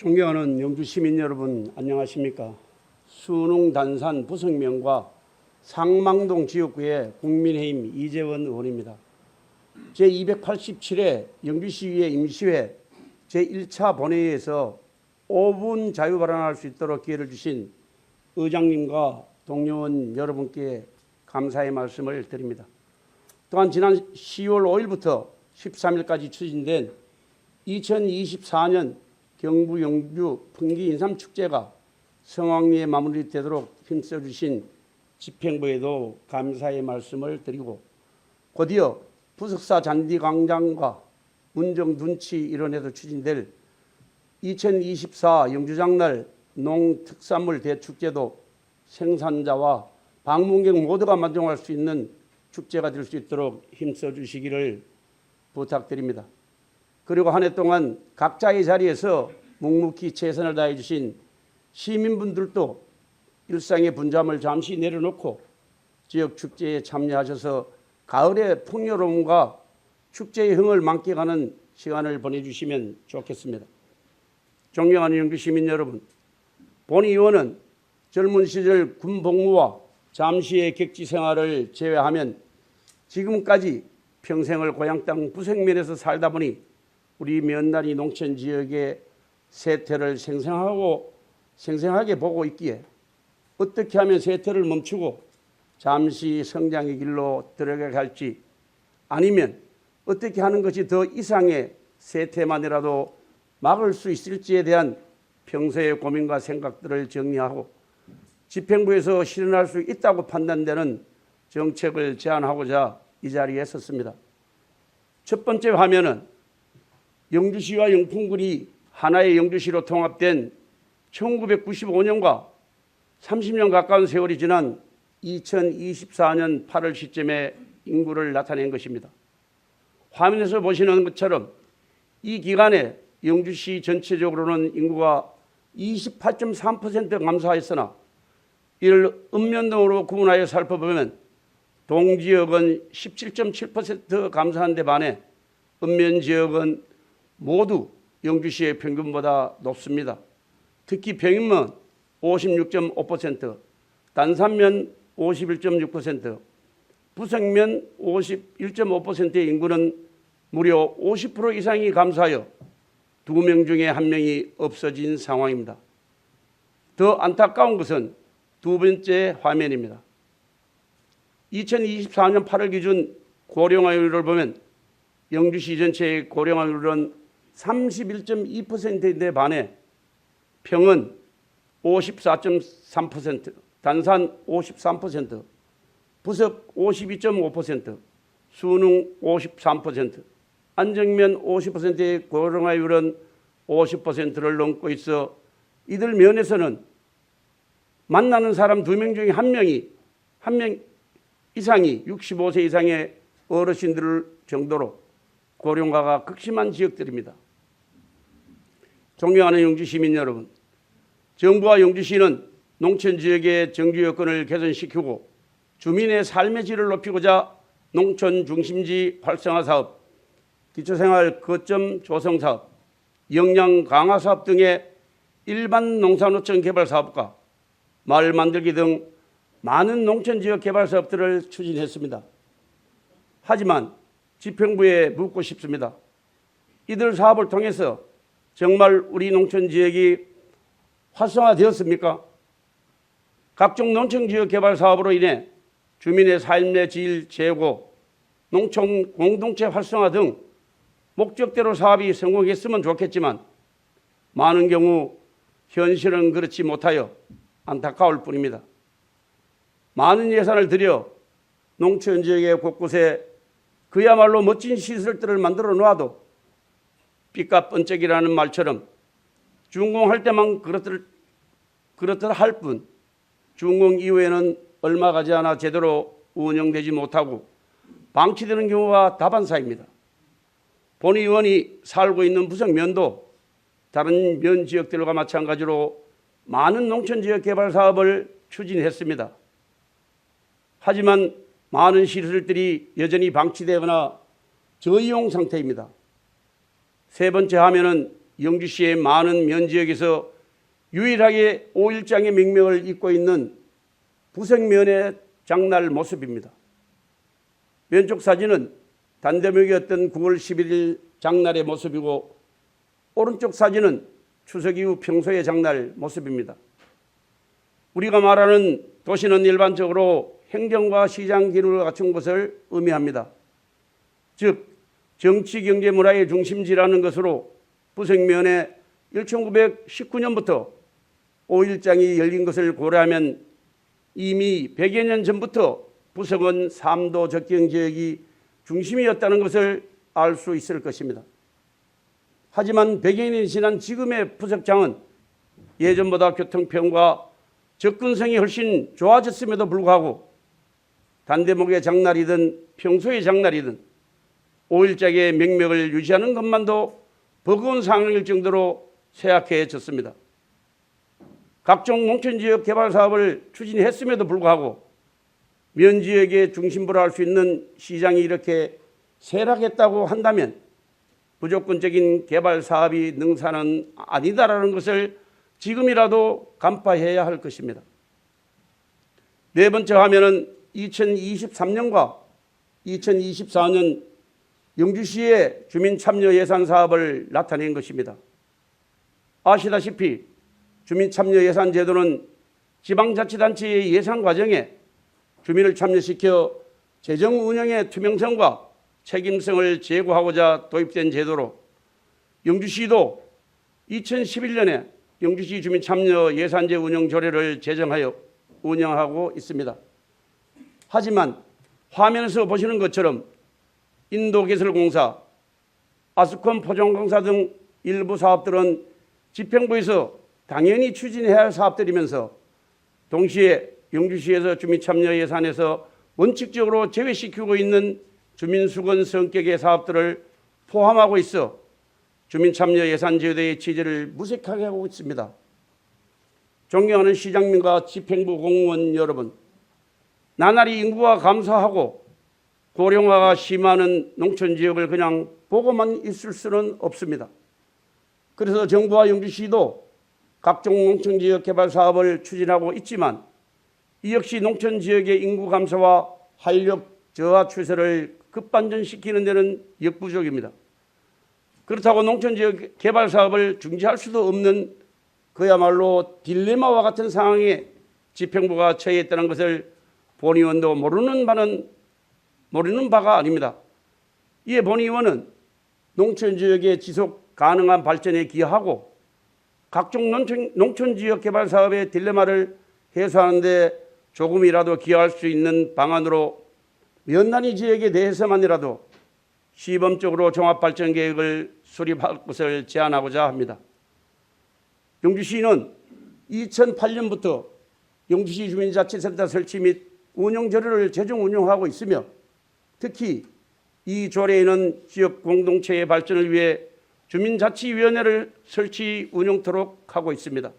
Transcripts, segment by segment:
존경하는 영주 시민 여러분, 안녕하십니까? 순웅 단산 부석면과 상망동 지역구의 국민의힘 이재원 의원입니다. 제287회 영주시의회 임시회 제1차 본회의에서 5분 자유 발언할 수 있도록 기회를 주신 의장님과 동료원 여러분께 감사의 말씀을 드립니다. 또한 지난 10월 5일부터 13일까지 추진된 2024년 경부 영주 풍기 인삼축제가 성황리에 마무리되도록 힘써주신 집행부에도 감사의 말씀을 드리고, 곧이어 부석사 잔디광장과 문정둔치 일원에도 추진될 2024 영주장날 농특산물 대축제도 생산자와 방문객 모두가 만족할 수 있는 축제가 될 수 있도록 힘써 주시기를 부탁드립니다. 그리고 한 해 동안 각자의 자리에서 묵묵히 최선을 다해 주신 시민분들도 일상의 분잠을 잠시 내려놓고 지역 축제에 참여하셔서 가을의 풍요로움과 축제의 흥을 만끽하는 시간을 보내주시면 좋겠습니다. 존경하는 영주 시민 여러분, 본 의원은 젊은 시절 군 복무와 잠시의 객지 생활을 제외하면 지금까지 평생을 고향 땅 부석면에서 살다 보니 우리 면단위 농촌 지역의 세태를 생생하게 보고 있기에 어떻게 하면 세태를 멈추고 잠시 성장의 길로 들어갈지, 아니면 어떻게 하는 것이 더 이상의 세태만이라도 막을 수 있을지에 대한 평소의 고민과 생각들을 정리하고 집행부에서 실현할 수 있다고 판단되는 정책을 제안하고자 이 자리에 섰습니다. 첫 번째 화면은 영주시와 영풍군이 하나의 영주시로 통합된 1995년과 30년 가까운 세월이 지난 2024년 8월 시점의 인구를 나타낸 것입니다. 화면에서 보시는 것처럼 이 기간에 영주시 전체적으로는 인구가 28.3% 감소하였으나 이를 읍면동으로 구분하여 살펴보면 동지역은 17.7% 감소한 데 반해 읍면 지역은 모두 영주시의 평균보다 높습니다. 특히 병인면 56.5%, 단산면 51.6%, 부석면 51.5%의 인구는 무려 50% 이상이 감소하여 2명 중에 1명이 없어진 상황입니다. 더 안타까운 것은 두 번째 화면입니다. 2024년 8월 기준 고령화율을 보면 영주시 전체의 고령화율은 31.2%인데 반해 평은 54.3%, 단산 53%, 부석 52.5%, 순웅 53%, 안정면 50%의 고령화율은 50%를 넘고 있어 이들 면에서는 만나는 사람 2명 중에 1명 이상이 65세 이상의 어르신들 정도로 고령화가 극심한 지역들입니다. 존경하는 영주 시민 여러분, 정부와 영주시는 농촌 지역의 정주 여건을 개선시키고 주민의 삶의 질을 높이고자 농촌 중심지 활성화 사업, 기초생활 거점 조성 사업, 역량 강화 사업 등의 일반 농산어촌 개발 사업과 마을 만들기 등 많은 농촌 지역 개발 사업들을 추진했습니다. 하지만 집행부에 묻고 싶습니다. 이들 사업을 통해서 정말 우리 농촌 지역이 활성화되었습니까? 각종 농촌 지역 개발 사업으로 인해 주민의 삶의 질 제고, 농촌 공동체 활성화 등 목적대로 사업이 성공했으면 좋겠지만 많은 경우 현실은 그렇지 못하여 안타까울 뿐입니다. 많은 예산을 들여 농촌 지역의 곳곳에 그야말로 멋진 시설들을 만들어 놓아도 삐까 번쩍이라는 말처럼 준공할 때만 그렇듯 할 뿐 준공 이후에는 얼마 가지 않아 제대로 운영되지 못하고 방치되는 경우가 다반사입니다. 본 의원이 살고 있는 부석면도 다른 면 지역들과 마찬가지로 많은 농촌 지역 개발 사업을 추진했습니다. 하지만 많은 시설들이 여전히 방치되거나 저이용 상태입니다. 세 번째 화면은 영주시의 많은 면지역에서 유일하게 5일장의 명명을 잇고 있는 부생면의 장날 모습입니다. 왼쪽 사진은 단대목이었던 9월 11일 장날의 모습이고 오른쪽 사진은 추석 이후 평소의 장날 모습입니다. 우리가 말하는 도시는 일반적으로 행정과 시장 기능을 갖춘 것을 의미합니다. 즉 정치, 경제, 문화의 중심지라는 것으로 부생면에 1919년부터 5일장이 열린 것을 고려하면 이미 100여 년 전부터 부석은 삼도 접경지역이 중심이었다는 것을 알 수 있을 것입니다. 하지만 100여 년이 지난 지금의 부석장은 예전보다 교통편과 접근성이 훨씬 좋아졌음에도 불구하고 단대목의 장날이든 평소의 장날이든 5일장의 명맥을 유지하는 것만도 버거운 상황일 정도로 쇠약해졌습니다. 각종 농촌지역 개발 사업을 추진했음에도 불구하고 면지역의 중심부로 할 수 있는 시장이 이렇게 쇠락했다고 한다면 무조건적인 개발 사업이 능사는 아니다라는 것을 지금이라도 간파해야 할 것입니다. 네 번째 화면은 2023년과 2024년 영주시의 주민참여 예산 사업을 나타낸 것입니다. 아시다시피 주민참여 예산 제도는 지방자치단체의 예산 과정에 주민을 참여시켜 재정 운영의 투명성과 책임성을 제고하고자 도입된 제도로 영주시도 2011년에 영주시 주민참여 예산제 운영 조례를 제정하여 운영하고 있습니다. 하지만 화면에서 보시는 것처럼 인도개설공사, 아스콘 포종공사 등 일부 사업들은 집행부에서 당연히 추진해야 할 사업들이면서 동시에 영주시에서 주민참여 예산에서 원칙적으로 제외시키고 있는 주민수건 성격의 사업들을 포함하고 있어 주민참여 예산 제도의 취지를 무색하게 하고 있습니다. 존경하는 시장님과 집행부 공무원 여러분, 나날이 인구가 감소하고 고령화가 심화하는 농촌지역을 그냥 보고만 있을 수는 없습니다. 그래서 정부와 영주시도 각종 농촌지역 개발 사업을 추진하고 있지만 이 역시 농촌지역의 인구 감소와 활력 저하 추세를 급반전시키는 데는 역부족입니다. 그렇다고 농촌지역 개발 사업을 중지할 수도 없는 그야말로 딜레마와 같은 상황에 집행부가 처해 있다는 것을 본 의원도 모르는 바가 아닙니다. 이에 본 의원은 농촌지역의 지속 가능한 발전에 기여하고 각종 농촌지역 개발 사업의 딜레마를 해소하는 데 조금이라도 기여할 수 있는 방안으로 면단위 지역에 대해서만이라도 시범적으로 종합발전계획을 수립할 것을 제안하고자 합니다. 영주시는 2008년부터 영주시 주민자치센터 설치 및 운영 조례를 제정 운영하고 있으며 특히 이 조례에는 지역 공동체의 발전을 위해 주민자치위원회를 설치 운영토록 하고 있습니다.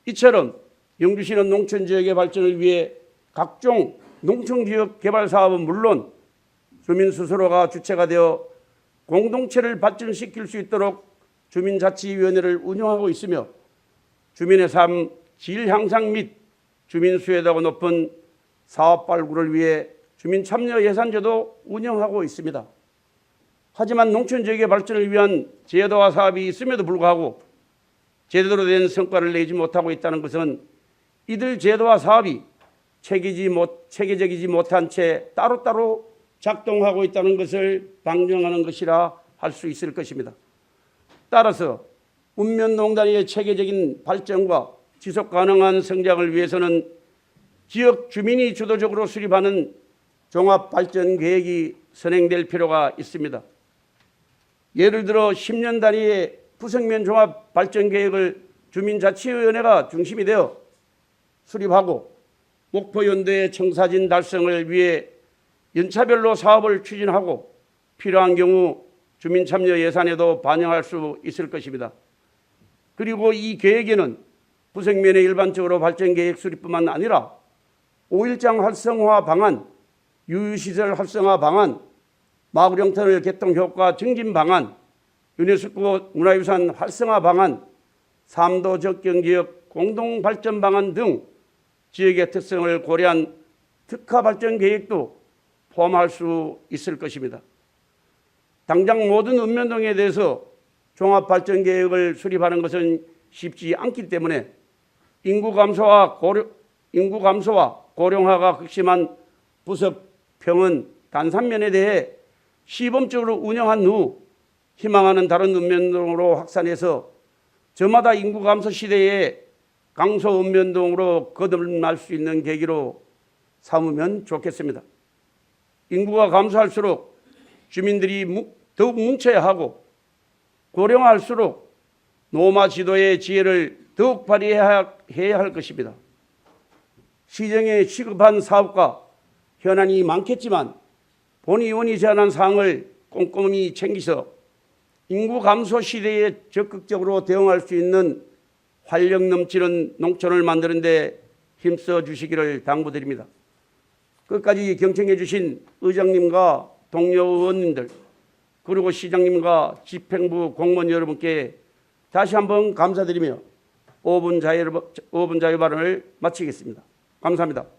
이처럼 영주시는 농촌지역의 발전을 위해 각종 농촌지역 개발 사업은 물론 주민 스스로가 주체가 되어 공동체를 발전시킬 수 있도록 주민자치위원회를 운영하고 있으며 주민의 삶 질 향상 및 주민 수혜도가 높은 사업 발굴을 위해 주민참여 예산제도 운영하고 있습니다. 하지만 농촌지역의 발전을 위한 제도와 사업이 있음에도 불구하고 제대로 된 성과를 내지 못하고 있다는 것은 이들 제도와 사업이 체계적이지 못한 채 따로따로 작동하고 있다는 것을 방증하는 것이라 할 수 있을 것입니다. 따라서 읍면농단위의 체계적인 발전과 지속 가능한 성장을 위해서는 지역 주민이 주도적으로 수립하는 종합발전계획이 선행될 필요가 있습니다. 예를 들어 10년 단위의 부생면 종합발전계획을 주민자치위원회가 중심이 되어 수립하고 목포연도의 청사진 달성을 위해 연차별로 사업을 추진하고 필요한 경우 주민참여 예산에도 반영할 수 있을 것입니다. 그리고 이 계획에는 부생면의 일반적으로 발전계획 수립뿐만 아니라 5일장 활성화 방안, 유유시설 활성화 방안, 마구령터널 개통 효과 증진 방안, 유네스코 문화유산 활성화 방안, 3도 접경지역 공동발전 방안 등 지역의 특성을 고려한 특화 발전 계획도 포함할 수 있을 것입니다. 당장 모든 읍면동에 대해서 종합발전 계획을 수립하는 것은 쉽지 않기 때문에 인구 감소와 고령화가 극심한 부석평은 단산면에 대해 시범적으로 운영한 후 희망하는 다른 읍면동으로 확산해서 저마다 인구 감소 시대에 강소 읍면동으로 거듭날 수 있는 계기로 삼으면 좋겠습니다. 인구가 감소할수록 주민들이 더욱 뭉쳐야 하고 고령화할수록 노마 지도의 지혜를 더욱 발휘해야 할 것입니다. 시정에 시급한 사업과 현안이 많겠지만 본의원이 제안한 사항을 꼼꼼히 챙기서 인구 감소 시대에 적극적으로 대응할 수 있는 활력 넘치는 농촌을 만드는 데 힘써 주시기를 당부드립니다. 끝까지 경청해 주신 의장님과 동료 의원님들 그리고 시장님과 집행부 공무원 여러분께 다시 한번 감사드리며 5분 자유 발언을 마치겠습니다. 감사합니다.